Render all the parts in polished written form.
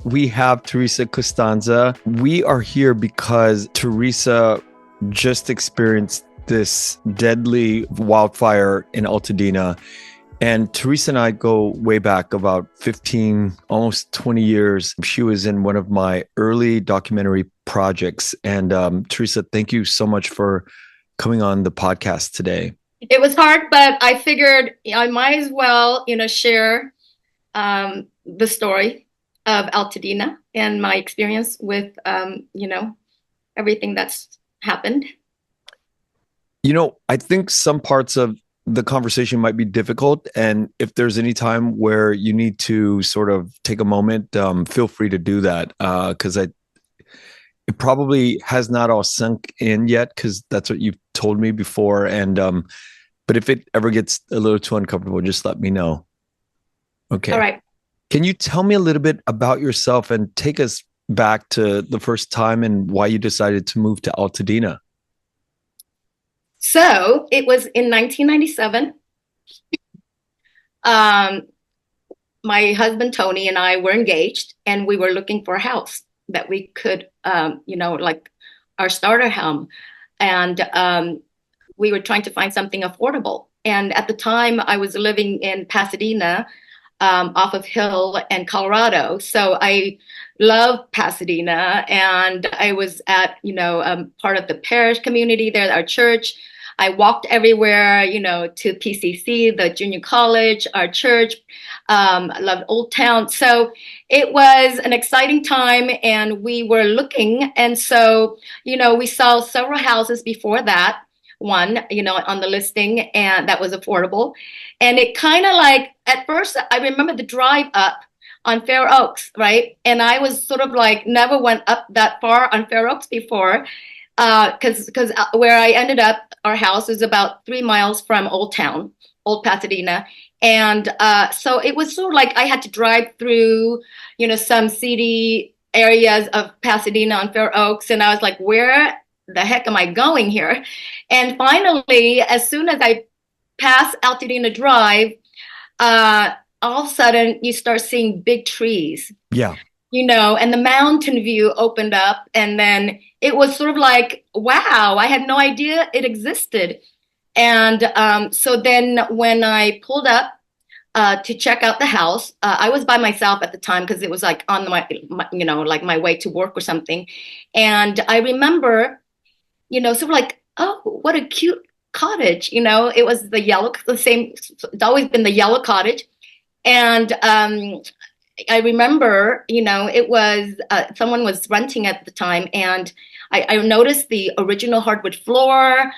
We have Theresa Costanza. We are here because Theresa just experienced this deadly wildfire in Altadena. And Theresa and I go way back about 15, almost 20 years. She was in one of my early documentary projects. And Theresa, thank you so much for coming on the podcast today. It was hard, but I figured I might as well, share the story of Altadena and my experience with, everything that's happened. I think some parts of the conversation might be difficult. And if there's any time where you need to sort of take a moment, feel free to do that. Because it probably has not all sunk in yet, because that's what you've told me before. And but if it ever gets a little too uncomfortable, just let me know. All Okay. right. Can you tell me a little bit about yourself and take us back to the first time and why you decided to move to Altadena? So it was in 1997. Um, my husband Tony and I were engaged, and we were looking for a house that we could, like our starter home, and we were trying to find something affordable. And at the time, I was living in Pasadena, off of Hill and Colorado. So I love Pasadena, and I was at, part of the parish community there, our church. I walked everywhere, to PCC, the junior college, our church. I loved Old Town. So it was an exciting time, and we were looking. And so, we saw several houses before that one, on the listing, and that was affordable. And it kind of like, at first, I remember the drive up on Fair Oaks, right? And I was sort of like, never went up that far on Fair Oaks before, because where I ended up, our house was about 3 miles from Old Town, Old Pasadena. And so it was sort of like I had to drive through, some seedy areas of Pasadena on Fair Oaks. And I was like, where the heck am I going here? And finally, as soon as I pass Altadena Drive, all of a sudden you start seeing big trees, Yeah. and the mountain view opened up. And then it was sort of like, wow, I had no idea it existed. And so then when I pulled up to check out the house, I was by myself at the time because it was like on like my way to work or something. And I remember, sort of like, oh, what a cute cottage. It was the same, it's always been the yellow cottage. And I remember, it was someone was renting at the time, and I noticed the original hardwood floor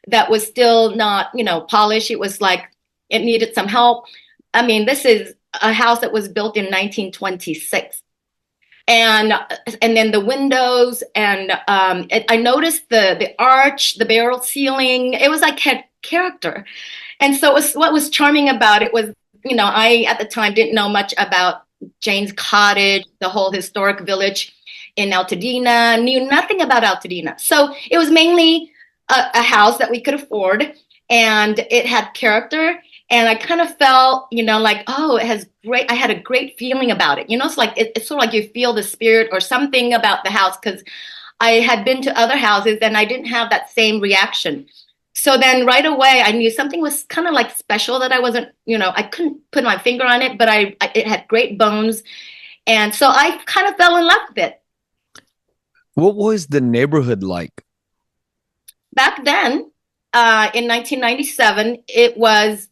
that was still not, polished. It was like it needed some help. I mean, this is a house that was built in 1926. And then the windows, and I noticed the arch, the barrel ceiling. It was like had character. And so what was charming about it was, I at the time didn't know much about Jane's Cottage, the whole historic village in Altadena, knew nothing about Altadena. So it was mainly a house that we could afford, and it had character. And I kind of felt, like, oh, it has great, I had a great feeling about it. It's like, it's sort of like you feel the spirit or something about the house, because I had been to other houses and I didn't have that same reaction. So then right away, I knew something was kind of like special that I wasn't, I couldn't put my finger on it, but it had great bones. And so I kind of fell in love with it. What was the neighborhood like? Back then, in 1997, it was,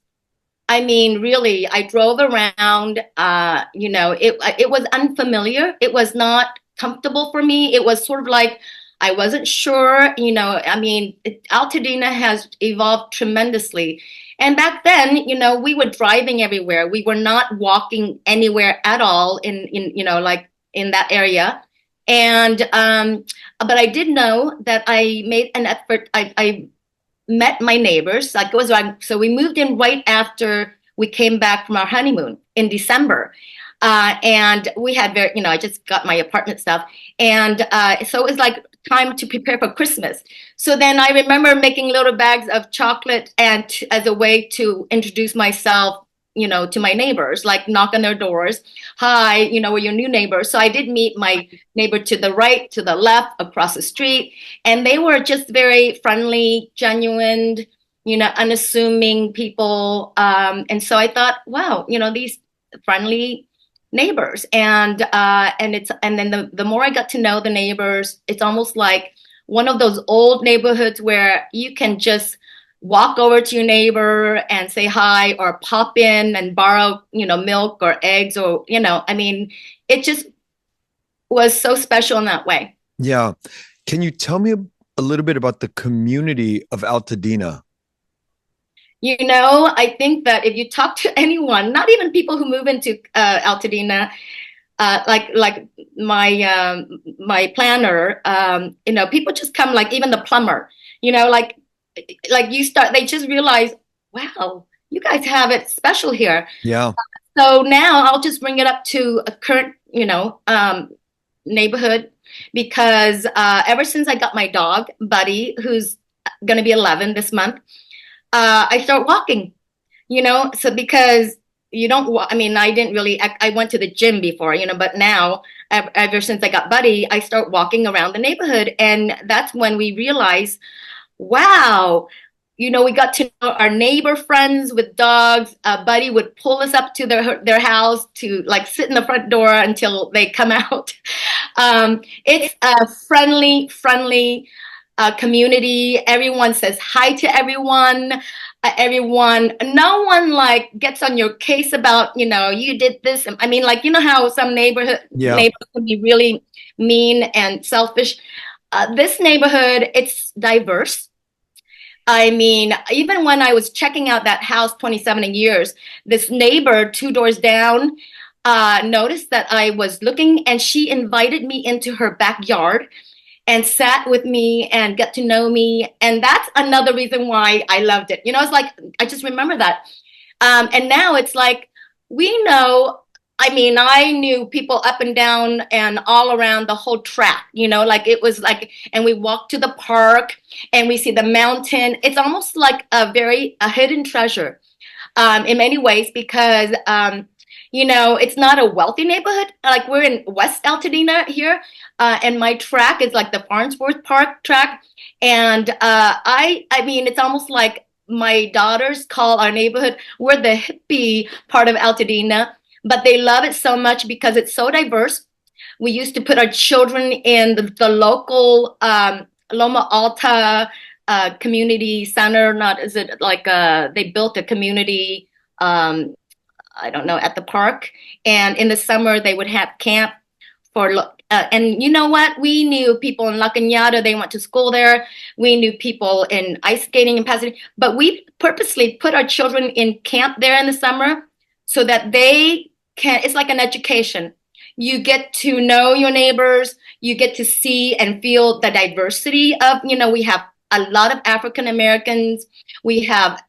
I mean, really, I drove around, it was unfamiliar. It was not comfortable for me. It was sort of like, I wasn't sure, I mean, Altadena has evolved tremendously. And back then, we were driving everywhere. We were not walking anywhere at all like in that area. And, but I did know that I made an effort. I met my neighbors. Like it was so we moved in right after we came back from our honeymoon in December. And we had I just got my apartment stuff. And so it was like time to prepare for Christmas. So then I remember making little bags of chocolate and as a way to introduce myself to my neighbors, like knock on their doors. Hi, we're your new neighbors. So I did meet my neighbor to the right, to the left, across the street. And they were just very friendly, genuine, unassuming people. And so I thought, wow, these friendly neighbors. And then the more I got to know the neighbors, it's almost like one of those old neighborhoods where you can just walk over to your neighbor and say hi, or pop in and borrow, milk or eggs, or, I mean, it just was so special in that way. Yeah. Can you tell me a little bit about the community of Altadena? I think that if you talk to anyone, not even people who move into Altadena, like my planner, people just come, like even the plumber, they just realize, wow, you guys have it special here. Yeah. So now I'll just bring it up to a current, neighborhood, because ever since I got my dog, Buddy, who's going to be 11 this month, I start walking, so because you don't, I mean, I didn't really, I went to the gym before, but now, ever since I got Buddy, I start walking around the neighborhood. And that's when we realize, wow, we got to know our neighbor friends with dogs. Buddy would pull us up to their house to like sit in the front door until they come out. It's a friendly community. Everyone says hi to everyone. No one like gets on your case about, you did this. I mean, like, how some neighbors can be really mean and selfish. This neighborhood, it's diverse. I mean, even when I was checking out that house 27 years, this neighbor 2 doors down noticed that I was looking, and she invited me into her backyard and sat with me and got to know me. And that's another reason why I loved it. It's like, I just remember that. And now it's like, we know, I mean, I knew people up and down and all around the whole track, like it was like, and we walk to the park and we see the mountain. It's almost like a hidden treasure in many ways, because it's not a wealthy neighborhood. Like, we're in West Altadena here, and my track is like the Farnsworth Park track. And I mean, it's almost like my daughters call our neighborhood, we're the hippie part of Altadena, but they love it so much because it's so diverse. We used to put our children in the local Loma Alta community center. Not, is it like they built a community, I don't know, at the park. And in the summer, they would have camp and you know what? We knew people in La Cañada, they went to school there. We knew people in ice skating in Pasadena, but we purposely put our children in camp there in the summer so that they can, it's like an education. You get to know your neighbors, you get to see and feel the diversity of, we have a lot of African Americans, we have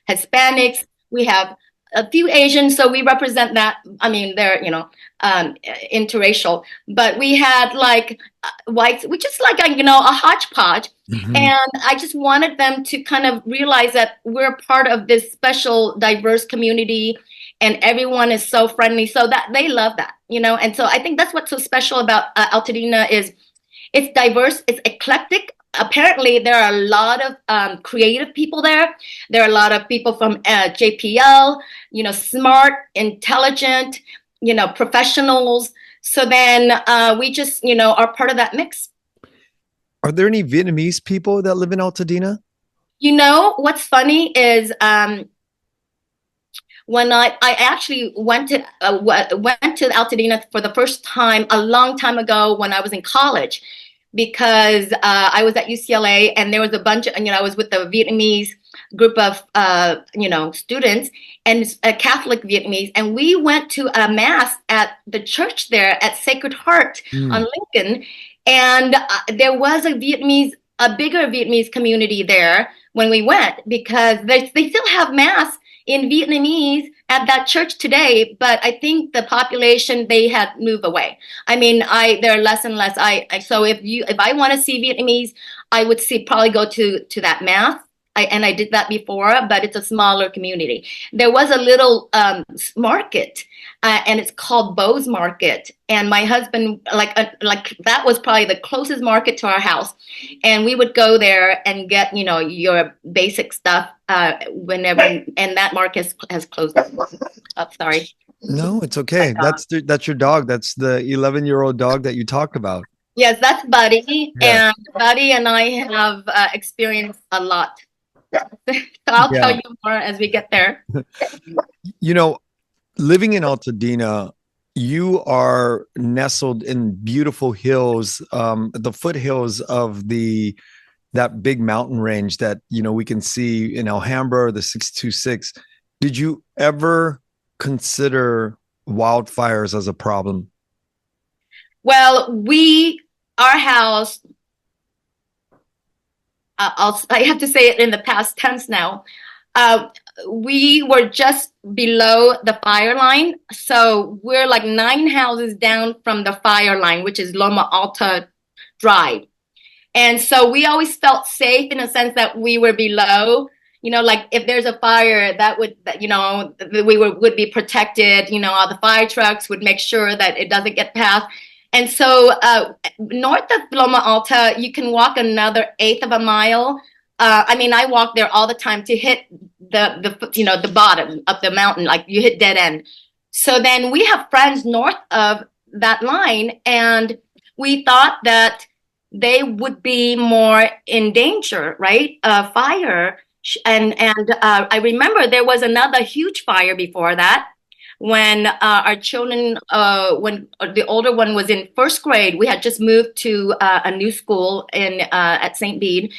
Hispanics, we have a few Asians, so we represent that. I mean, they're, interracial, but we had like whites, which is like a hodgepodge. Mm-hmm. And I just wanted them to kind of realize that we're part of this special, diverse community, and everyone is so friendly, so that they love that, And so I think that's what's so special about Altadena is it's diverse, it's eclectic. Apparently, there are a lot of creative people there. There are a lot of people from JPL, smart, intelligent, professionals. So then we just, are part of that mix. Are there any Vietnamese people that live in Altadena? What's funny is when I actually went to Altadena for the first time a long time ago when I was in college, because I was at UCLA and there was a bunch of, I was with the Vietnamese group of, students, and Catholic Vietnamese. And we went to a mass at the church there at Sacred Heart on Lincoln. And there was a bigger Vietnamese community there when we went, because they still have mass in Vietnamese at that church today, but I think the population, they had moved away. I mean, there are less and less. So if I want to see Vietnamese, I would probably go to that mass I did that before, but it's a smaller community. There was a little market, and it's called Bowes Market. And my husband, like that was probably the closest market to our house. And we would go there and get, your basic stuff whenever, and that market has closed up. Oh, sorry. No, it's okay. That's your dog. That's the 11-year-old dog that you talked about. Yes, that's Buddy. Yeah. And Buddy and I have experienced a lot. So I'll tell Yeah. you more as we get there. You know, living in Altadena, you are nestled in beautiful hills, the foothills of that big mountain range that, we can see in Alhambra, the 626. Did you ever consider wildfires as a problem? Well, our house, I have to say it in the past tense now. We were just below the fire line. So we're like 9 houses down from the fire line, which is Loma Alta Drive. And so we always felt safe in a sense that we were below, like if there's a fire that would, we would be protected, all the fire trucks would make sure that it doesn't get past. And so north of Loma Alta, you can walk another 1/8 of a mile. I walk there all the time to hit the bottom of the mountain, like you hit dead end. So then we have friends north of that line, and we thought that they would be more in danger, right? Fire. And I remember there was another huge fire before that when our children, when the older one was in 1st grade. We had just moved to a new school at St. Bede.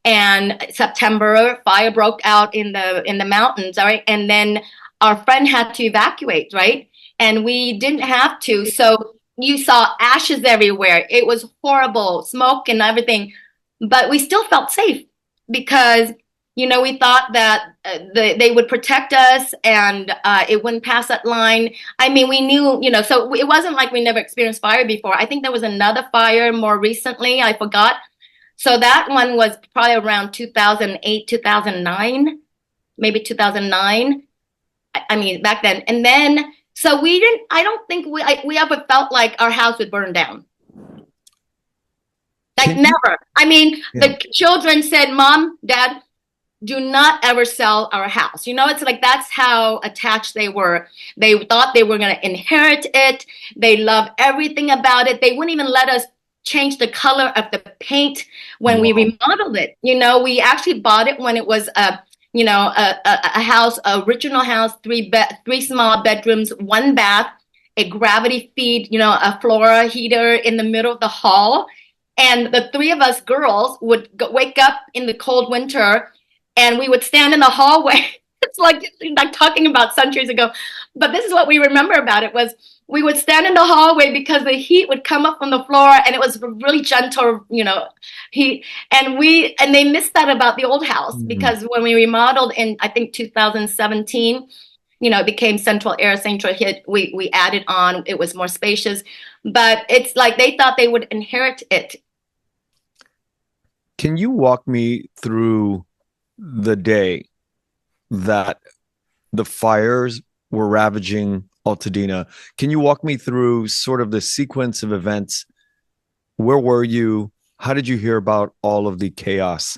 And September, fire broke out in the mountains, all right? And then our friend had to evacuate, right? And we didn't have to. So you saw ashes everywhere. It was horrible, smoke and everything. But we still felt safe because, we thought that they would protect us and it wouldn't pass that line. We knew, so it wasn't like we never experienced fire before. I think there was another fire more recently. I forgot. So that one was probably around 2008, 2009, maybe 2009. Back then. And then, so I don't think we ever felt like our house would burn down. Like never. The children said, Mom, Dad, do not ever sell our house. It's like that's how attached they were. They thought they were going to inherit it. They loved everything about it. They wouldn't even let us change the color of the paint when we remodeled it. We actually bought it when it was a house, original house, 3 small bedrooms, 1 bath, a gravity feed, a Flora heater in the middle of the hall. And the 3 of us girls would wake up in the cold winter and we would stand in the hallway. It's like talking about centuries ago. But this is what we remember about it was we would stand in the hallway because the heat would come up from the floor and it was really gentle, heat. And they missed that about the old house because when we remodeled in, I think 2017, it became central air, central heat. We added on, it was more spacious, but it's like they thought they would inherit it. Can you walk me through the day that the fires were ravaging Altadena? Can you walk me through sort of the sequence of events? Where were you? How did you hear about all of the chaos?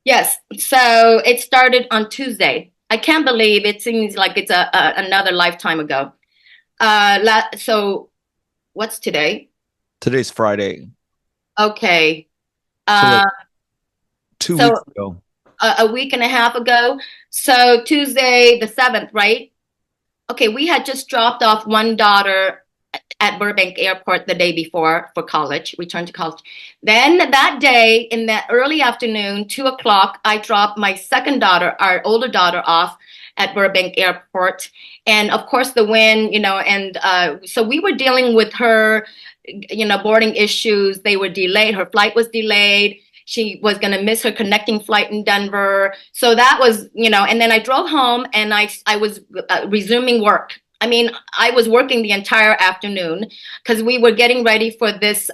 Yes. So it started on Tuesday. I can't believe it seems like it's another lifetime ago. So what's today? Today's Friday. Okay. So like 2 weeks ago. A week and a half ago. So Tuesday, the 7th, right? Okay, we had just dropped off one daughter at Burbank Airport the day before for college, returned to college. Then that day, in the early afternoon, 2 o'clock, I dropped my second daughter, our older daughter, off at Burbank Airport. And of course, the wind, so we were dealing with her, boarding issues. They were delayed. Her flight was delayed. She was going to miss her connecting flight in Denver. So that was, and then I drove home and I was resuming work. I was working the entire afternoon because we were getting ready for this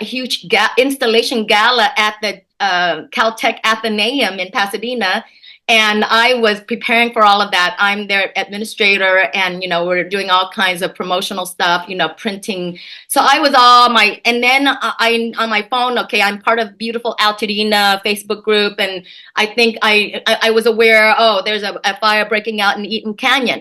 huge installation gala at the Caltech Athenaeum in Pasadena. And I was preparing for all of that. I'm their administrator, and we're doing all kinds of promotional stuff, printing. So I was and then I on my phone. Okay, I'm part of beautiful Altadena Facebook group, and I think I was aware. Oh, there's a fire breaking out in Eaton Canyon.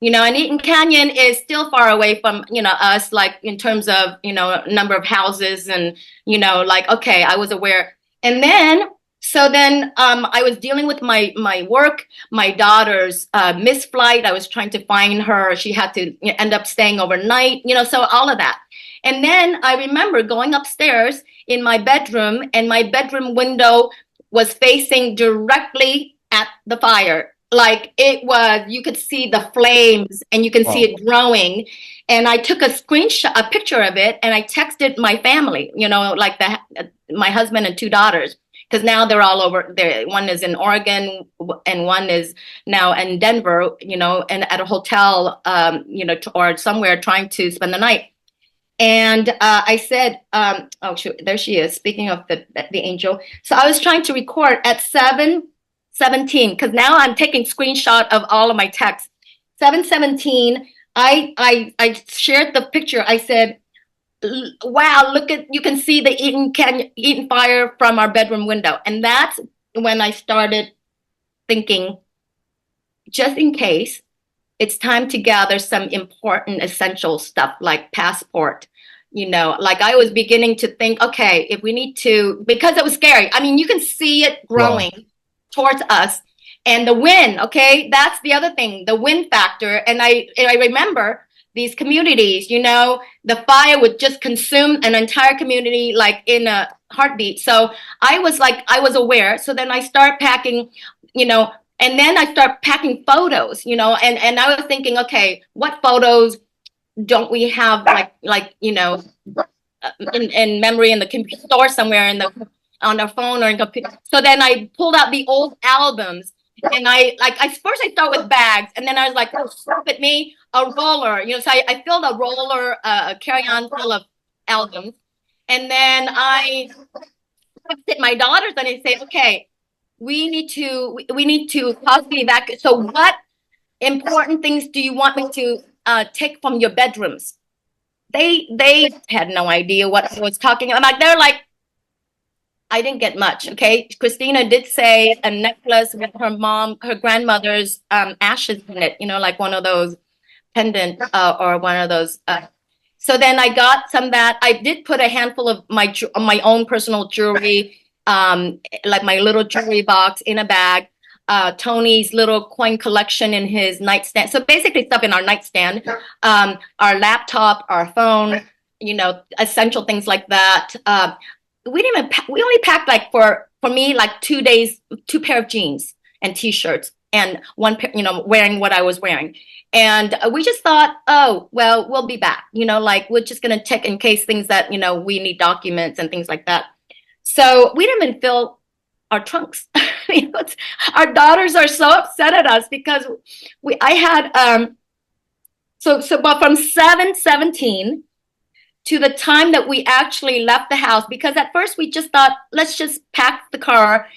And Eaton Canyon is still far away from us, like in terms of number of houses, and like, okay, I was aware. And then. So then I was dealing with my work, my daughter's missed flight. I was trying to find her. She had to end up staying overnight, so all of that. And then I remember going upstairs in my bedroom, and my bedroom window was facing directly at the fire. Like you could see the flames, and you can see it growing. And I took a picture of it, and I texted my family, like my husband and 2 daughters. Because now they're all over there. One is in Oregon, and one is now in Denver, and at a hotel, or somewhere trying to spend the night. And I said, oh, shoot, there she is. Speaking of the angel. So I was trying to record at 7:17, because now I'm taking screenshot of all of my texts. 7:17, I shared the picture. I said, wow, you can see the Eaton fire from our bedroom window. And that's when I started thinking, just in case, it's time to gather some important essential stuff like passport. Like I was beginning to think, okay, if we need to, because it was scary. I mean, you can see it growing towards us. And the wind, okay, that's the other thing, the wind factor. And I remember these communities, the fire would just consume an entire community like in a heartbeat. So I was aware. So then I start packing, and then I start packing photos, and I was thinking, okay, what photos don't we have in memory in the computer store somewhere on our phone or in computer. So then I pulled out the old albums. And first I start with bags, and then I was like, oh, stupid me, a roller, so I filled a roller, a carry-on full of albums. And then I texted my daughters and I say, okay, we need to possibly evacuate. So what important things do you want me to take from your bedrooms? They had no idea what I was talking about. They're like, I didn't get much. Okay. Christina did say a necklace with her grandmother's ashes in it, like one of those pendant or one of those. So then I got some that I did put a handful of my own personal jewelry, like my little jewelry box in a bag, Tony's little coin collection in his nightstand. So basically stuff in our nightstand, our laptop, our phone, essential things like that. We only packed like for me, like 2 days, 2 pair of jeans and t-shirts and one pair, wearing what I was wearing. And we just thought, oh, well, we'll be back, like we're just going to check in case things that, we need documents and things like that. So we didn't even fill our trunks. Our daughters are so upset at us because I had, but from 7:17 to the time that we actually left the house, because at first we just thought, let's just pack the car,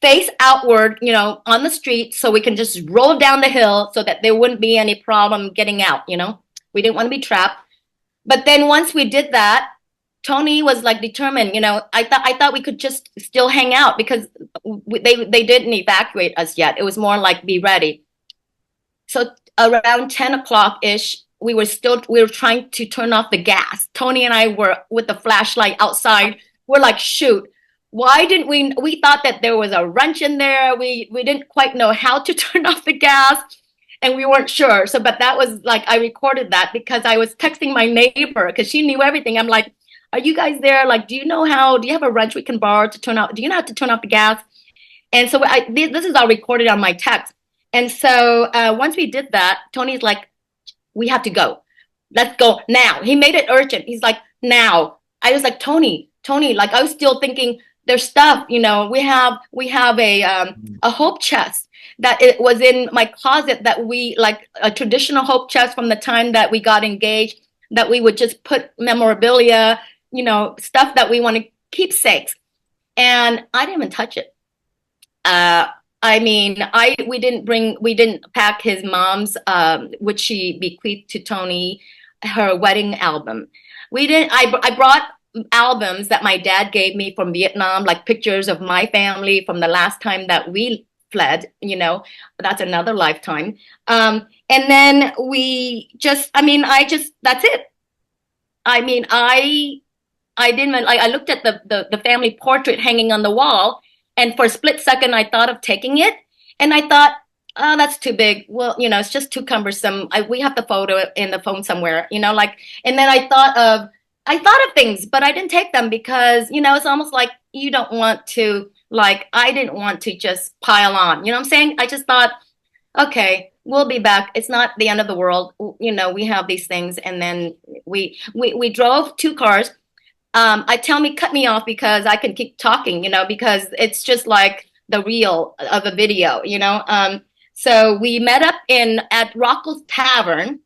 face outward, on the street, so we can just roll down the hill so that there wouldn't be any problem getting out, We didn't want to be trapped. But then once we did that, Tony was like determined, I thought we could just still hang out because they didn't evacuate us yet. It was more like be ready. So around 10 o'clock-ish, we were trying to turn off the gas. Tony and I were with the flashlight outside. We're like, shoot, why didn't we thought that there was a wrench in there. We didn't quite know how to turn off the gas, and we weren't sure. So, but that was like, I recorded that because I was texting my neighbor because she knew everything. I'm like, are you guys there? Like, do you have a wrench we can borrow to turn off? Do you know how to turn off the gas? And so this is all recorded on my text. And so once we did that, Tony's like, we have to go. Let's go now. He made it urgent. He's like, now. I was like, Tony, like I was still thinking there's stuff, we have a hope chest that it was in my closet that we like a traditional hope chest from the time that we got engaged, that we would just put memorabilia, stuff that we want to keepsakes. and I didn't even touch it. Uh, I mean, I we didn't pack his mom's, which she bequeathed to Tony, her wedding album. We didn't. I brought albums that my dad gave me from Vietnam, like pictures of my family from the last time that we fled. That's another lifetime. And then we just, I mean, I just that's it. I mean, I didn't like I looked at the family portrait hanging on the wall, and for a split second I thought of taking it, and I thought, oh, that's too big. Well, it's just too cumbersome. We have the photo in the phone somewhere, like. And then I thought of things, but I didn't take them because it's almost like you don't want to, like, I didn't want to just pile on. You know what I'm saying? I just thought, okay, we'll be back. It's not the end of the world. We have these things, and then we drove two cars. I tell me cut me off because I can keep talking, because it's just like the reel of a video, So we met up in at Rocco's Tavern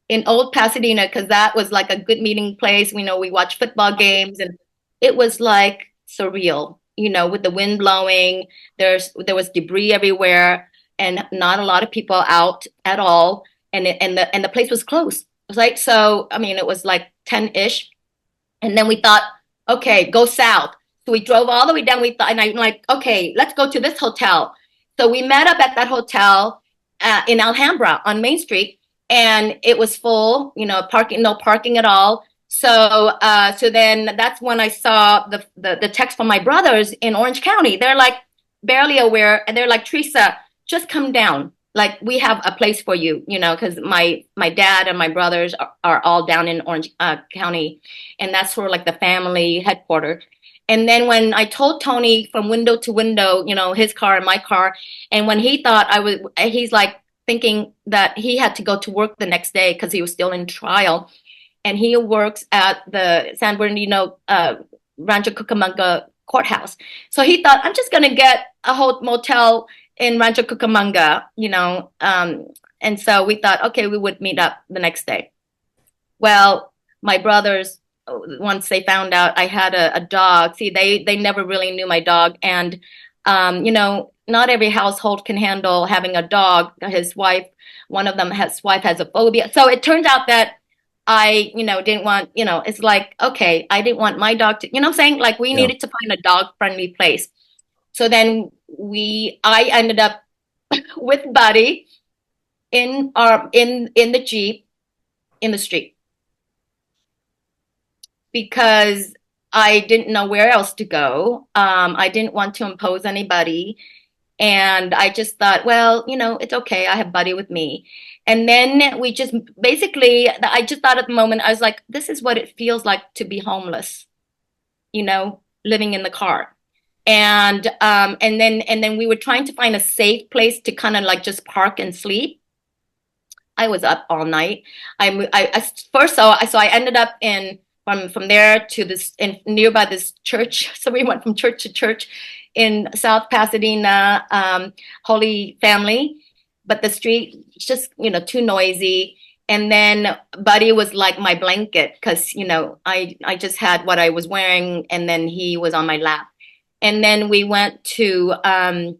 in Old Pasadena because that was like a good meeting place. We watched football games, and it was like surreal, with the wind blowing. There was debris everywhere, and not a lot of people out at all. And the place was closed. It was like, so I mean, it was like 10-ish, and then we thought, okay, go south. So we drove all the way down. We thought, and I'm like, okay, let's go to this hotel. So we met up at that hotel in Alhambra on Main Street, and it was full. Parking, no parking at all. So then that's when I saw the text from my brothers in Orange County. They're like barely aware, and they're like, Teresa, just come down. Like, we have a place for you, because my dad and my brothers are all down in Orange County, and that's sort of like the family headquarters. And then when I told Tony from window to window, his car and my car, and when he thought he's like thinking that he had to go to work the next day because he was still in trial, and he works at the San Bernardino Rancho Cucamonga courthouse. So he thought, I'm just gonna get a whole motel in Rancho Cucamonga, and so we thought, okay, we would meet up the next day. Well, my brothers, once they found out I had a dog, see, they never really knew my dog, and not every household can handle having a dog. One of them his wife has a phobia, so it turns out that I, didn't want, it's like, okay, I didn't want my dog to, what I'm saying? Like, we Yeah. needed to find a dog friendly place. So then I ended up with Buddy in the Jeep in the street because I didn't know where else to go. I didn't want to impose anybody. And I just thought, well, it's okay. I have Buddy with me. And then we just basically, I just thought at the moment, I was like, this is what it feels like to be homeless, living in the car. And then we were trying to find a safe place to kind of like just park and sleep. I was up all night. I first so I ended up in from there to this in nearby this church. So we went from church to church in South Pasadena, Holy Family, but the street just too noisy. And then Buddy was like my blanket because I just had what I was wearing, and then he was on my lap. And then we went I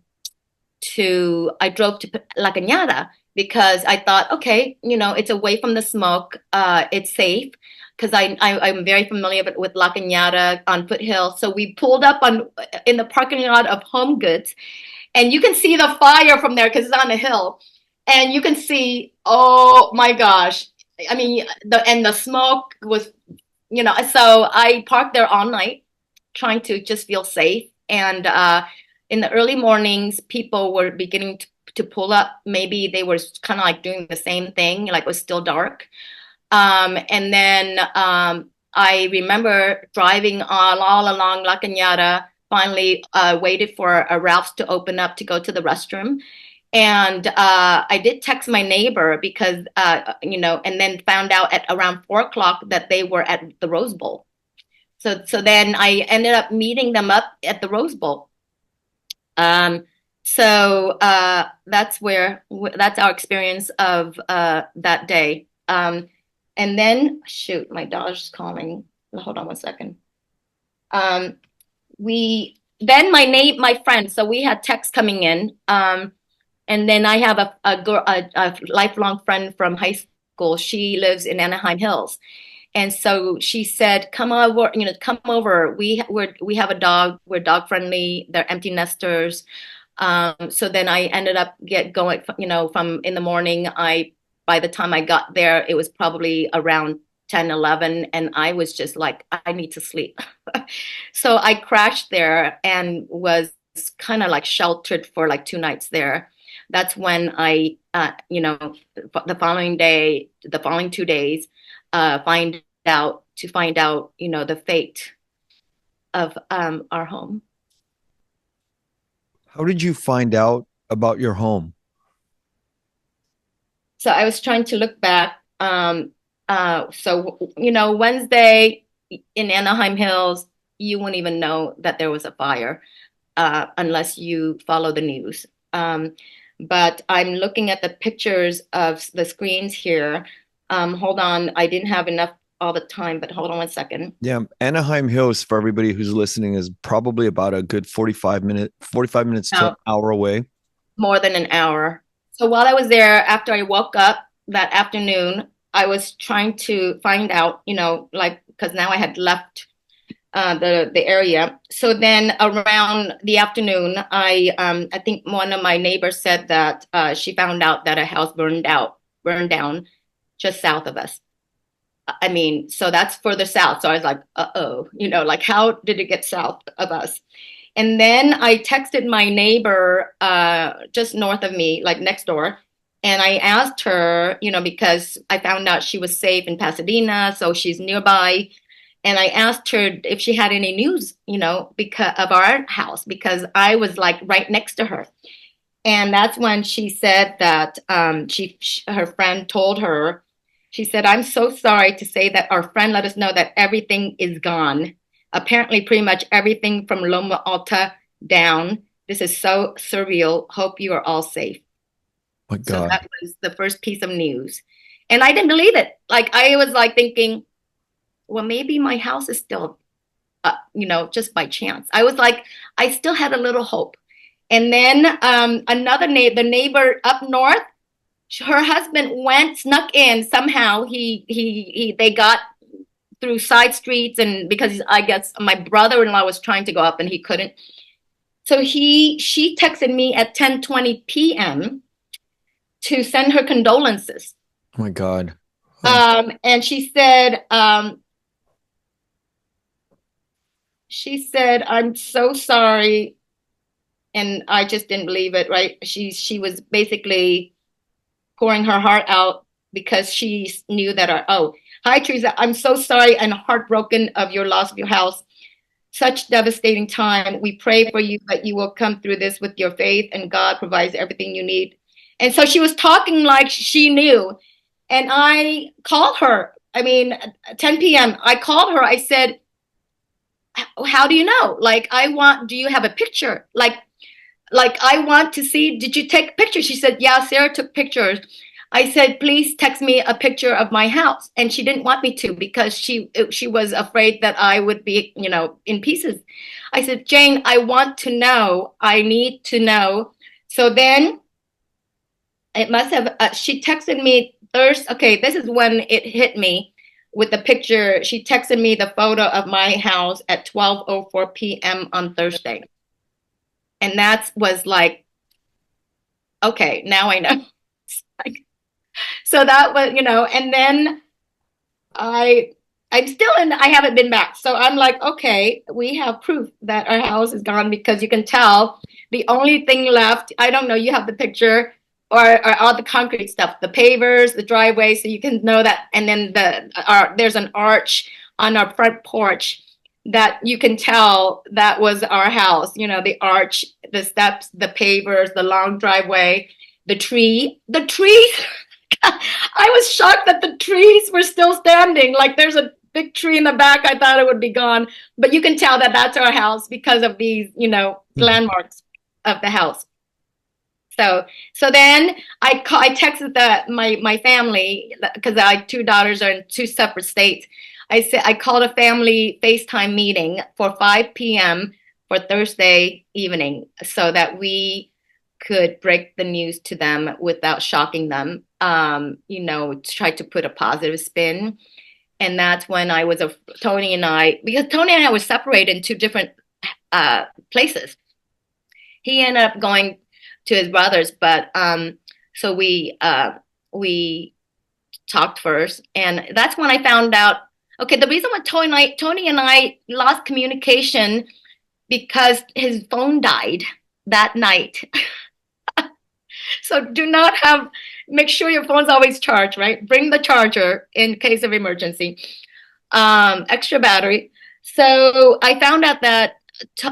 drove to La Cañada because I thought, okay, it's away from the smoke, it's safe because I'm very familiar with La Cañada on Foothill. So we pulled up in the parking lot of Home Goods, and you can see the fire from there because it's on a hill, and you can see, oh my gosh, I mean, the smoke was, so I parked there all night trying to just feel safe. And in the early mornings, people were beginning to pull up. Maybe they were kind of like doing the same thing, like it was still dark. And then I remember driving all along La Cañada, finally waited for a Ralph's to open up to go to the restroom. And I did text my neighbor because, and then found out at around 4 o'clock that they were at the Rose Bowl. So then I ended up meeting them up at the Rose Bowl. That's our experience of that day. And then, shoot, my daughter's calling. Hold on one second. We then my friend, so we had texts coming in. And then I have a lifelong friend from high school. She lives in Anaheim Hills. And so she said, "Come over, come over. We have a dog. We're dog friendly. They're empty nesters." So then I ended up going, from in the morning. By the time I got there, it was probably around 10, 11, and I was just like, I need to sleep. So I crashed there and was kind of like sheltered for like 2 nights there. That's when the following 2 days, find out the fate of our home. How did you find out about your home? So I was trying to look back. Wednesday in Anaheim Hills, you wouldn't even know that there was a fire unless you follow the news. But I'm looking at the pictures of the screens here. Hold on, I didn't have enough all the time, but hold on 1 second. Yeah, Anaheim Hills, for everybody who's listening, is probably about a good 45 minutes to an hour away. More than an hour. So while I was there, after I woke up that afternoon, I was trying to find out, because now I had left the area. So then around the afternoon, I think one of my neighbors said that she found out that a house burned down just south of us. I mean, so that's further south. So I was like, uh-oh, like how did it get south of us? And then I texted my neighbor just north of me, like next door. And I asked her, because I found out she was safe in Pasadena, so she's nearby. And I asked her if she had any news, because of our house, because I was like right next to her. And that's when she said that her friend told her, she said, "I'm so sorry to say that our friend let us know that everything is gone. Apparently, pretty much everything from Loma Alta down. This is so surreal. Hope you are all safe." My God. So that was the first piece of news. And I didn't believe it. Like, I was like thinking, well, maybe my house is still, just by chance. I was like, I still had a little hope. And then the neighbor up north, her husband snuck in somehow. They got through side streets, and because I guess my brother-in-law was trying to go up and he couldn't. So she texted me at 10:20 p.m. to send her condolences. Oh my God. And she said, "I'm so sorry." And I just didn't believe it, right? She was basically pouring her heart out because she knew that "Hi, Theresa. I'm so sorry and heartbroken of your loss of your house. Such devastating time. We pray for you that you will come through this with your faith, and God provides everything you need." And so she was talking like she knew. And I called her. 10 p.m. I called her. I said, "How do you know? Do you have a picture? I want to see, did you take pictures?" She said, "Yeah, Sarah took pictures." I said, "Please text me a picture of my house." And she didn't want me to because she was afraid that I would be, in pieces. I said, "Jane, I want to know. I need to know." So then it must have, she texted me Thursday. Okay, this is when it hit me with the picture. She texted me the photo of my house at 12:04 p.m. on Thursday. And that was like, okay, now I know. So that was, and then I'm still I haven't been back. So I'm like, okay, we have proof that our house is gone, because you can tell the only thing left, I don't know, you have the picture or all the concrete stuff, the pavers, the driveway, so you can know that. And then there's an arch on our front porch that you can tell that was our house, the arch, the steps, the pavers, the long driveway, the trees. I was shocked that the trees were still standing. Like, there's a big tree in the back. I thought it would be gone, but you can tell that that's our house because of these, landmarks of the house. So then I texted my family, because I had 2 daughters are in 2 separate states. I called a family FaceTime meeting for 5 p.m. for Thursday evening so that we could break the news to them without shocking them, try to put a positive spin. And that's when I was Tony and I, because Tony and I were separated in two different places. He ended up going to his brother's, but so we talked first, and that's when I found out. Okay, the reason why Tony and I lost communication because his phone died that night. So make sure your phone's always charged, right? Bring the charger in case of emergency. Extra battery. So I found out that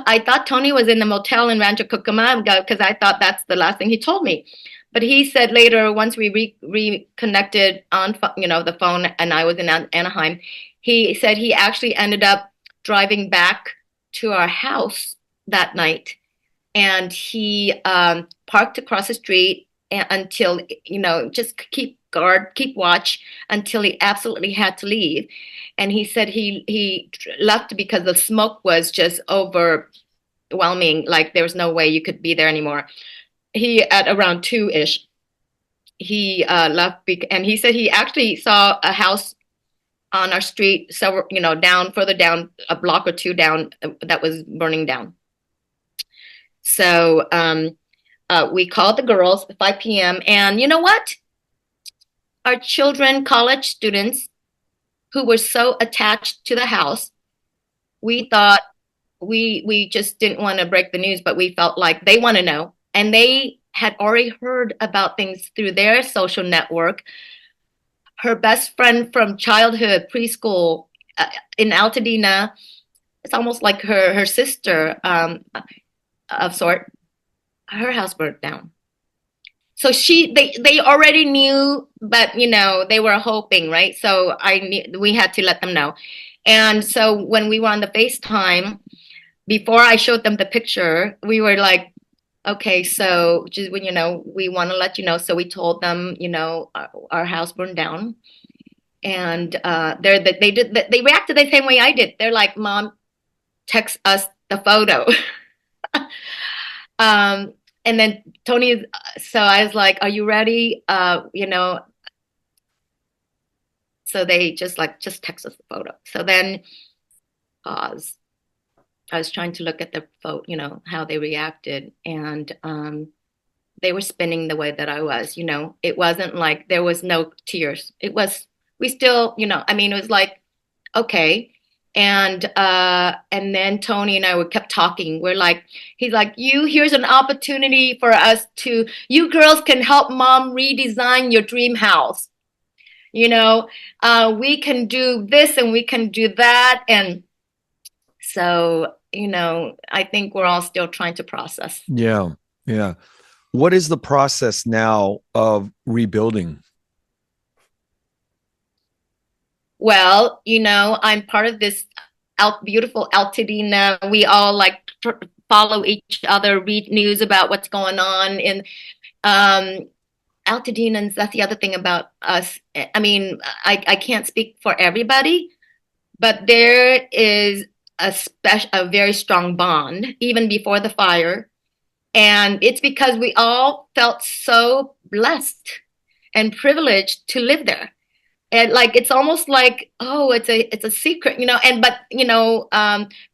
I thought Tony was in the motel in Rancho Cucamonga because I thought that's the last thing he told me. But he said later, once we reconnected on the phone, and I was in Anaheim, he said he actually ended up driving back to our house that night, and he parked across the street until just keep watch until he absolutely had to leave. And he said he left because the smoke was just overwhelming, like there was no way you could be there anymore. He at around 2-ish, he left, and he said he actually saw a house on our street, several further down, a block or two down, that was burning down. So we called the girls at 5 p.m. and you know what? Our children, college students, who were so attached to the house, we thought we just didn't want to break the news, but we felt like they want to know. And they had already heard about things through their social network. Her best friend from childhood, preschool, in Altadena, it's almost like her sister of sort, her house burnt down. So they already knew, but they were hoping, right? So we had to let them know. And so when we were on the FaceTime, before I showed them the picture, we were like, okay, so just when we want to let you know. So we told them, our house burned down, and they reacted the same way I did. They're like, "Mom, text us the photo." And then Tony, so I was like, "Are you ready?" So they just text us the photo. So then pause. I was trying to look at the photo, how they reacted, and they were spinning the way that I was. It wasn't like there was no tears. We still, it was like, okay. And then Tony and I kept talking. He's like, here's an opportunity for us you girls can help mom redesign your dream house. We can do this and we can do that. And so, I think we're all still trying to process. Yeah. Yeah. What is the process now of rebuilding? Well, I'm part of this beautiful Altadena. We all follow each other, read news about what's going on in Altadenans. That's the other thing about us. I mean, I can't speak for everybody, but there is a very strong bond even before the fire. And it's because we all felt so blessed and privileged to live there. And it's almost like, oh, it's a secret,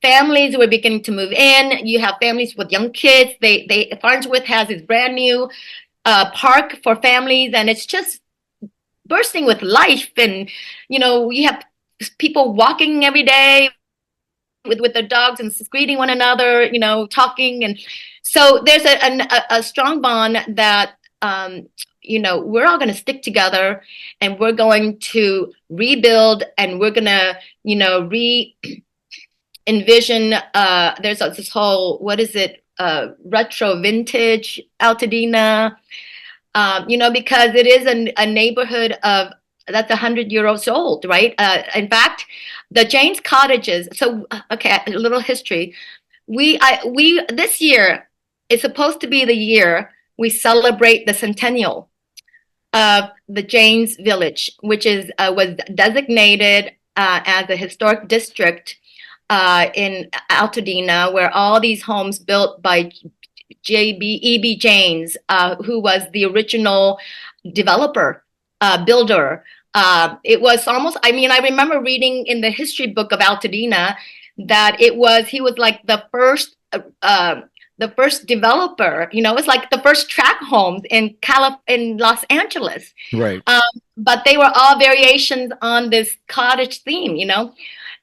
families were beginning to move in. You have families with young kids. Farnsworth has his brand new park for families, and it's just bursting with life. And you have people walking every day with their dogs and greeting one another, talking. And so there's a strong bond that we're all going to stick together, and we're going to rebuild, and we're going to envision there's this whole, what is it, retro vintage Altadena, because it is a neighborhood that's 100 years old, right? In fact, the Jane's cottages. So, okay, a little history. We this year is supposed to be the year we celebrate the centennial of the Jane's Village, which was designated as a historic district in Altadena, where all these homes built by E.B. James, who was the original developer, builder. It was almost, I mean, I remember reading in the history book of Altadena that he was like the first developer, you know, it was like the first tract homes in Los Angeles. Right. Um, but they were all variations on this cottage theme, you know,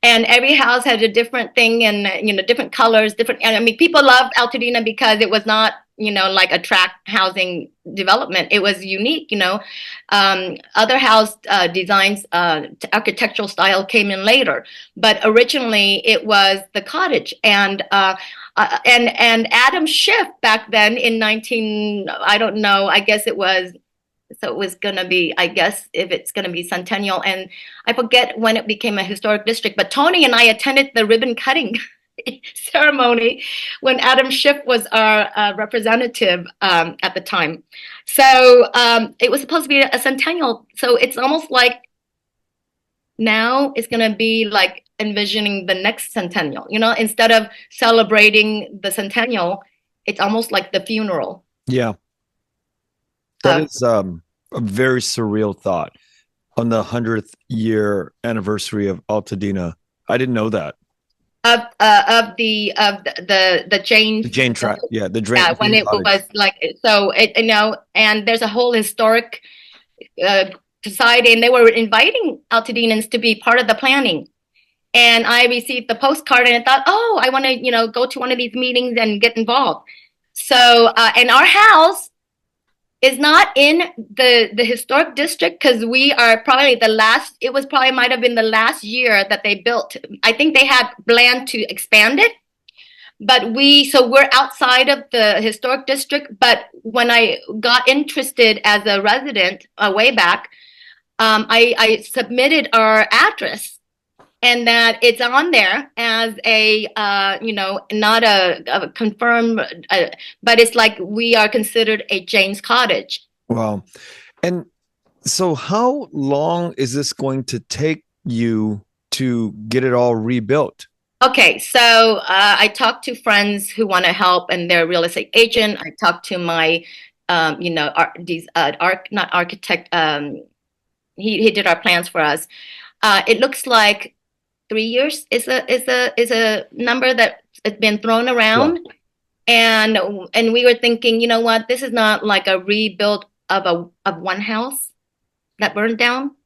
and every house had a different thing and, you know, different colors, different. And I mean, people loved Altadena because it was not, you know, like a tract housing development. It was unique, you know. Other house designs, architectural style came in later, but originally it was the cottage. And Adam Schiff back then in 19, I don't know, I guess it was, so it was going to be, I guess, if it's going to be Centennial. And I forget when it became a historic district, but Tony and I attended the ribbon cutting ceremony when Adam Schiff was our representative at the time. So it was supposed to be a centennial. So it's almost like now it's going to be like envisioning the next centennial, you know, instead of celebrating the centennial, it's almost like the funeral. Yeah. That is a very surreal thought on the 100th year anniversary of Altadena. I didn't know that. The Jane, The Jane track. Yeah, the yeah, when Jane it cottage. was like, so it, you know, and there's a whole historic uh, society, and they were inviting Altadenans to be part of the planning. And I received the postcard, and I thought, oh, I want to, you know, go to one of these meetings and get involved. So, and our house is not in the historic district because we are probably the last. It was probably might have been the last year that they built. I think they had planned to expand it, but we're outside of the historic district. But when I got interested as a resident way back, I submitted our address, and that it's on there as a you know, not a confirmed, but it's like we are considered a Jane's Cottage. Wow. And so, how long is this going to take you to get it all rebuilt? Okay, so I talked to friends who want to help, and they're real estate agent. I talked to my you know, not architect. He did our plans for us. It looks like 3 years is a number that has been thrown Yeah. around, and we were thinking, you know what, this is not like a rebuild of one house that burned down.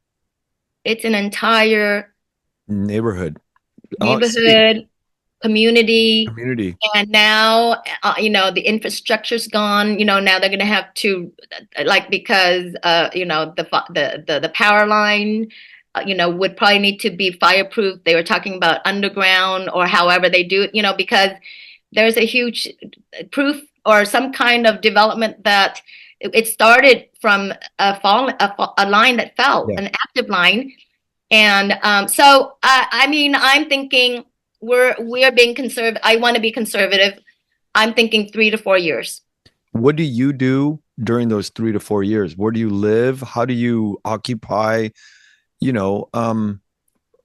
It's an entire Neighborhood. City, neighborhood, community, community. and now you know, the infrastructure's gone. You know, now they're gonna have to, like, because you know, the power line, you know, would probably need to be fireproof. They were talking about underground or however they do it, you know, because there's a huge proof or some kind of development that it started from a line that fell, Yeah. an active line. And so I mean, I'm thinking we're being conservative. I want to be conservative. I'm thinking 3 to 4 years. What do you do during those 3 to 4 years? Where do you live? How do you occupy? You know,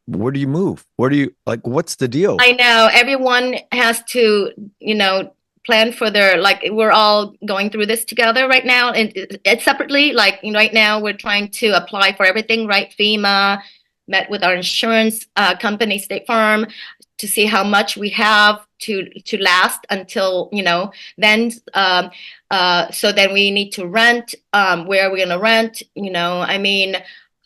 where do you move? Where do you like? What's the deal? I know everyone has to, you know, plan for their, like, we're all going through this together right now, and it's separately. Like, you know, right now we're trying to apply for everything, right? FEMA, met with our insurance company, State Farm, to see how much we have to last until, you know, then so then we need to rent. Where are we going to rent? You know, I mean,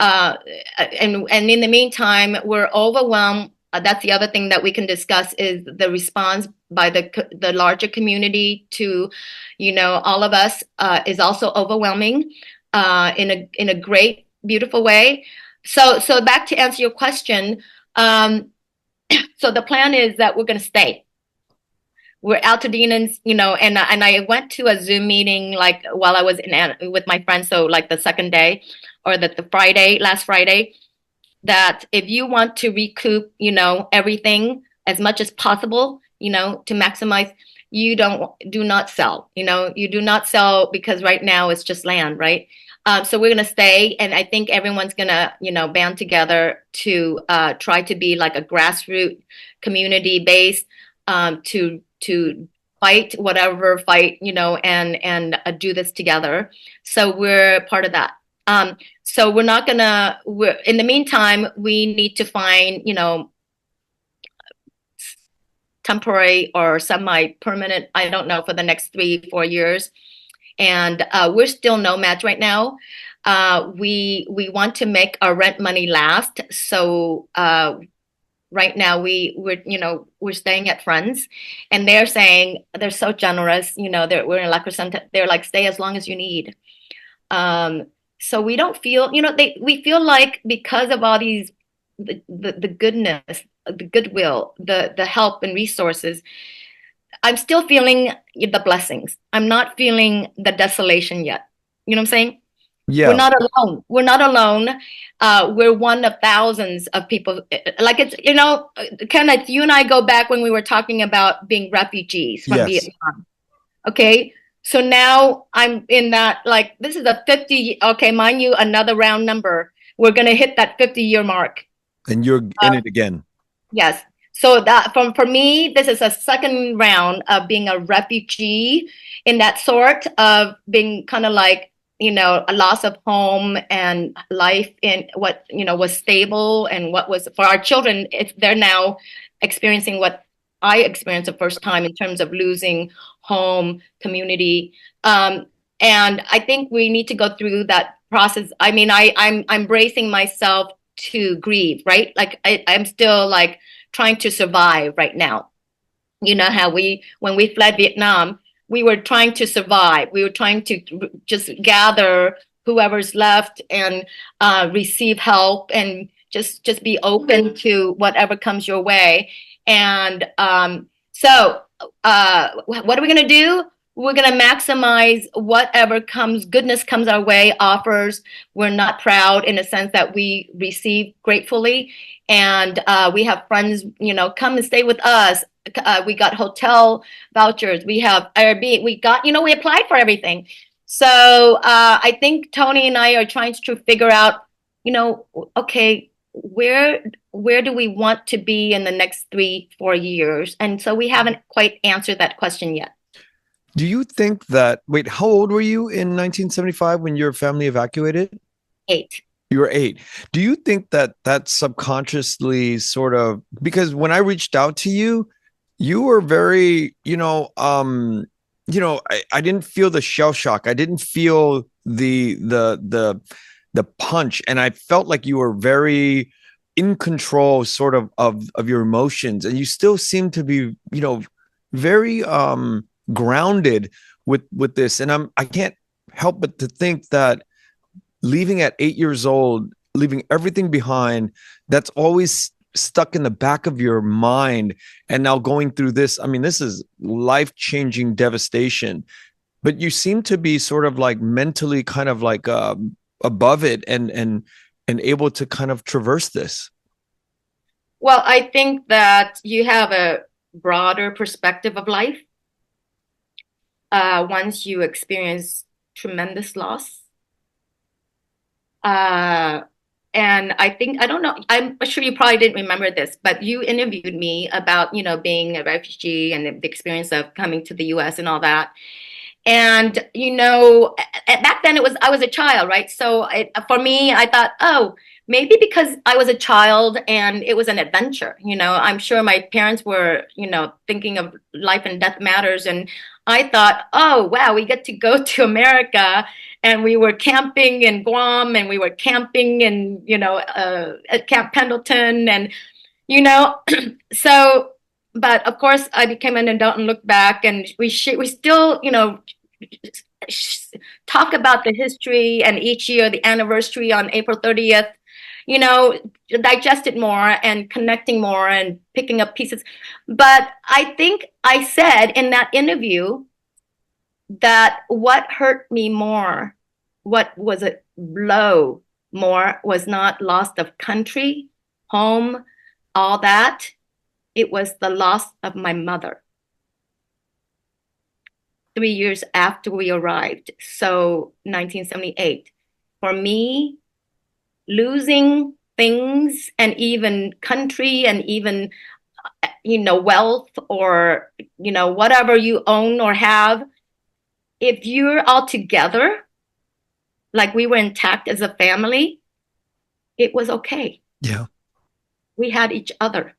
and in the meantime, we're overwhelmed. That's the other thing that we can discuss is the response by the larger community to, you know, all of us is also overwhelming in a great, beautiful way. So back to answer your question. So the plan is that we're going to stay. We're Altadenans, you know, and I went to a Zoom meeting like while I was with my friends. So like the second day or the Friday, last Friday, that if you want to recoup, you know, everything as much as possible, you know, to maximize, do not sell, you know, you do not sell because right now it's just land, right? So we're gonna stay, and I think everyone's gonna, band together to try to be like a grassroots community base, to fight whatever fight, and do this together. So we're part of that. So we're not gonna. We're in the meantime, we need to find, temporary or semi-permanent. I don't know, for the next 3, 4 years, and we're still no match right now. We want to make our rent money last, so right now we're staying at friends, and they're saying they're so generous. We're in La Crescenta. They're like, stay as long as you need. So we don't feel, we feel like, because of all these the goodness, the goodwill, the help and resources, I'm still feeling the blessings. I'm not feeling the desolation yet. You know what I'm saying? We're Yeah. not alone. We're not alone. We're one of thousands of people. Like, it's, Kenneth, you and I go back when we were talking about being refugees from Yes. Vietnam. Okay. So now I'm in that, like, this is a 50, okay, mind you, another round number. We're going to hit that 50-year mark. And you're in it again. Yes. So that, for me, this is a second round of being a refugee, in that sort of being kind of like, a loss of home and life in what, was stable, and what was for our children. If they're now experiencing what I experienced the first time, in terms of losing home, community. And I think we need to go through that process. I mean, I'm bracing myself to grieve, right? Like, I'm still like trying to survive right now. You know how when we fled Vietnam, we were trying to survive. We were trying to just gather whoever's left, and receive help, and just be open to whatever comes your way. And so what are we going to do? We're going to maximize whatever goodness comes our way, offers. We're not proud, in a sense that we receive gratefully. And we have friends, come and stay with us. We got hotel vouchers. We have Airbnb. We got, we applied for everything. So I think Tony and I are trying to figure out, okay, where do we want to be in the next 3, 4 years? And so we haven't quite answered that question yet. Do you think that, wait, how old were you in 1975 when your family evacuated? 8. You were 8. Do you think that that subconsciously sort of, because when I reached out to you, you were very, I didn't feel the shell shock. I didn't feel the punch, and I felt like you were very in control, sort of your emotions, and you still seem to be, very grounded with this. And I can't help but to think that leaving at 8 years old, leaving everything behind, that's always stuck in the back of your mind. And now going through this, I mean, this is life-changing devastation, but you seem to be sort of like mentally kind of like above it, and able to kind of traverse this. Well, I think that you have a broader perspective of life once you experience tremendous loss. And I think, I don't know, I'm sure you probably didn't remember this, but you interviewed me about, being a refugee and the experience of coming to the US and all that. And, back then I was a child, right? So for me, I thought, oh, maybe because I was a child and it was an adventure, I'm sure my parents were, thinking of life and death matters. And I thought, oh, wow, we get to go to America. And we were camping in Guam, and we were camping in, at Camp Pendleton. And, so, but of course, I became an adult and looked back, and we still, talk about the history, and each year, the anniversary on April 30th, digest it more, and connecting more, and picking up pieces. But I think I said in that interview that what hurt me more, what was a blow more, was not loss of country, home, all that. It was the loss of my mother 3 years after we arrived. So 1978. for me, losing things and even country and even, wealth or, whatever you own or have, if you're all together, like we were intact as a family, it was okay. Yeah. We had each other.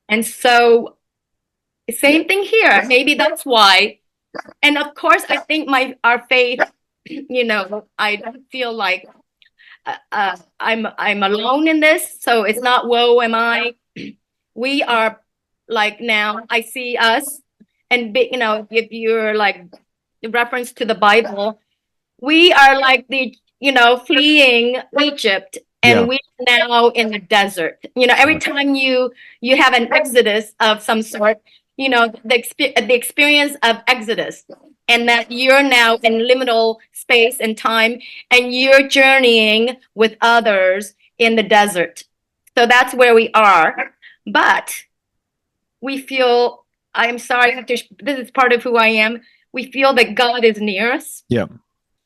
And so, same thing here. Maybe that's why. And of course, I think our faith, I don't feel like I'm alone in this. So it's not woe am I. We are like now. I see us, and if you're like reference to the Bible, we are like the fleeing Egypt, Yeah. and we are now in the desert. Every time you have an exodus of some sort, the experience of exodus, and that you're now in liminal space and time, and you're journeying with others in the desert. So that's where we are. But we feel, I'm sorry, this is part of who I am. We feel that God is near us. Yeah.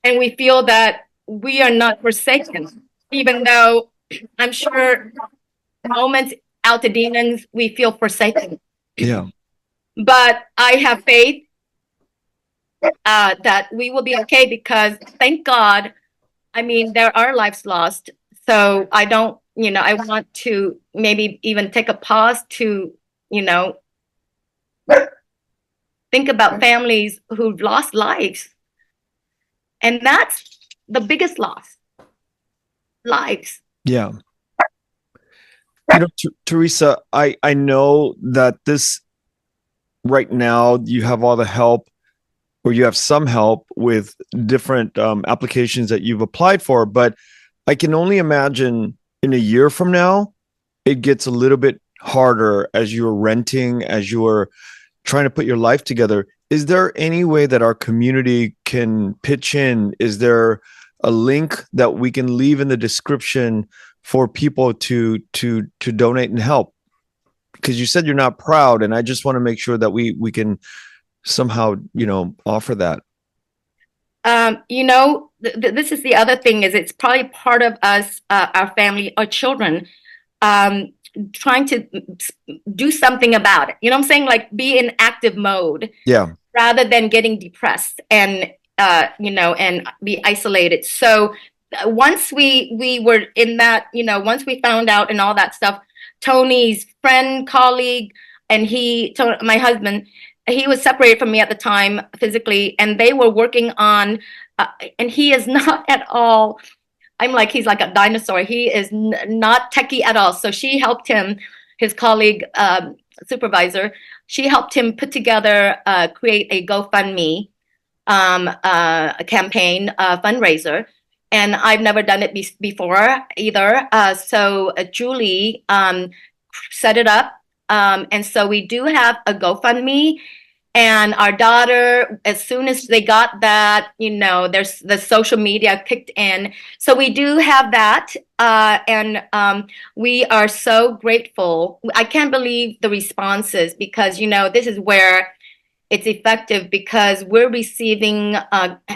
And we feel that we are not forsaken, even though I'm sure moments, Altadenians, we feel forsaken. Yeah. But I have faith that we will be okay because, thank God, I mean, there are lives lost. So I don't, I want to maybe even take a pause to, think about families who've lost lives. And that's the biggest loss. Lives. Yeah. Theresa, I know that this right now you have all the help, or you have some help with different applications that you've applied for, but I can only imagine in a year from now, it gets a little bit harder as you're renting, as you're trying to put your life together. Is there any way that our community can pitch in? Is there a link that we can leave in the description for people to donate and help? Because you said you're not proud, and I just want to make sure that we can somehow, offer that. This is the other thing is it's probably part of us, our family, our children, trying to do something about it. You know what I'm saying? Like be in active mode. Yeah. Rather than getting depressed and, and be isolated. So once we were in that, once we found out and all that stuff, Tony's friend, colleague, and my husband, he was separated from me at the time physically, and they were working on, and he is not at all, I'm like, he's like a dinosaur. He is not techie at all. So she helped him, his colleague, supervisor, she helped him put together, create a GoFundMe a campaign, fundraiser. And I've never done it before either. So Julie set it up. And so we do have a GoFundMe. And our daughter, as soon as they got that, there's the social media kicked in. So we do have that. And we are so grateful. I can't believe the responses because, this is where it's effective because we're receiving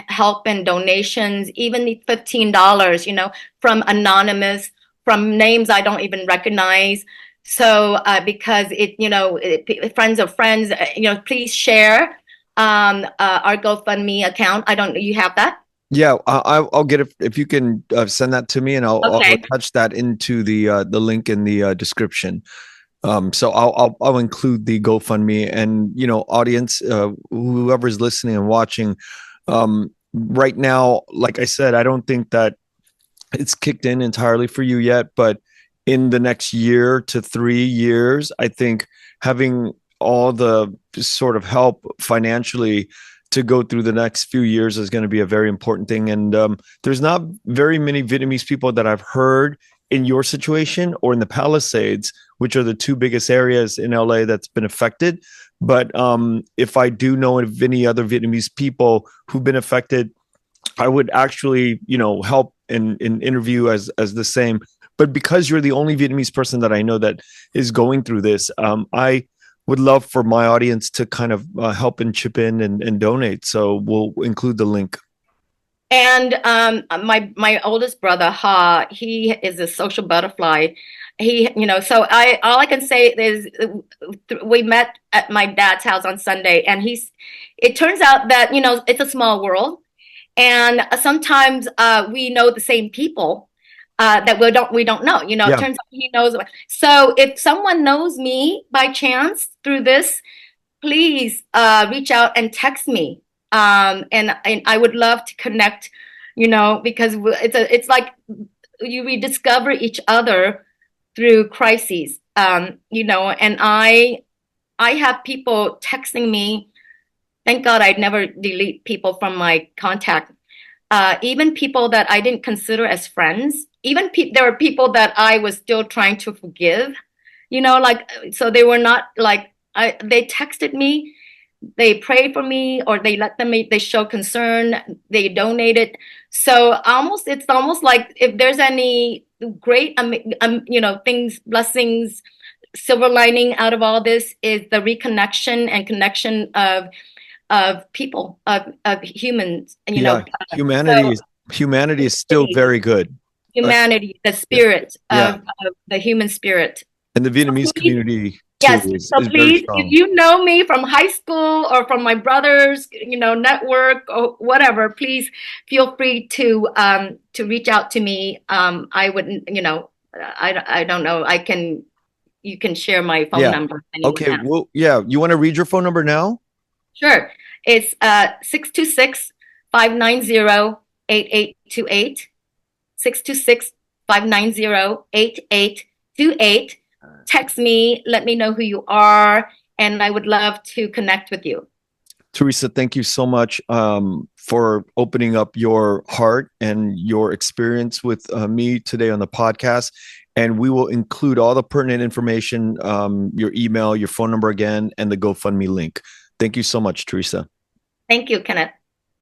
help and donations, even $15, from anonymous, from names I don't even recognize. So because friends of friends, please share our GoFundMe account. I don't know, you have that? Yeah, I'll get it if you can send that to me, and I'll attach that into the link in the description. So I'll include the GoFundMe, and audience, whoever's listening and watching, right now, like I said, I don't think that it's kicked in entirely for you yet, but in the next year to 3 years, I think having all the sort of help financially to go through the next few years is going to be a very important thing. And there's not very many Vietnamese people that I've heard in your situation or in the Palisades, which are the two biggest areas in LA that's been affected. But if I do know of any other Vietnamese people who've been affected, I would actually, help and interview as the same. But because you're the only Vietnamese person that I know that is going through this, I would love for my audience to kind of help and chip in and donate. So we'll include the link. And my oldest brother, Ha, he is a social butterfly. So I all I can say is we met at my dad's house on Sunday, and it turns out that, it's a small world, and sometimes we know the same people that we don't know. It Yeah. turns out he knows. So if someone knows me by chance through this, please reach out and text me. And I would love to connect, because it's like you rediscover each other through crises. And I have people texting me. Thank God I'd never delete people from my contact. Even people that I didn't consider as friends. Even there were people that I was still trying to forgive. Like, so they were not like they texted me, they prayed for me, or they show concern, they donated. So it's almost like if there's any great things, blessings, silver lining out of all this is the reconnection and connection of people, of humans, Yeah. so Humanity is still very good. Uh, humanity, the yeah. spirit Yeah. of the human spirit. And the So Vietnamese please, community too yes. So is very please, if strong. you know me from high school or from my brother's, network or whatever, please feel free to reach out to me. I wouldn't, I don't know. You can share my phone Yeah. number and you Okay. can. Well, yeah. You want to read your phone number now? Sure. It's 626-590-8828. 626-590-8828. Text me, let me know who you are, and I would love to connect with you. Theresa, thank you so much for opening up your heart and your experience with me today on the podcast. And we will include all the pertinent information, your email, your phone number again, and the GoFundMe link. Thank you so much, Theresa. Thank you, Kenneth.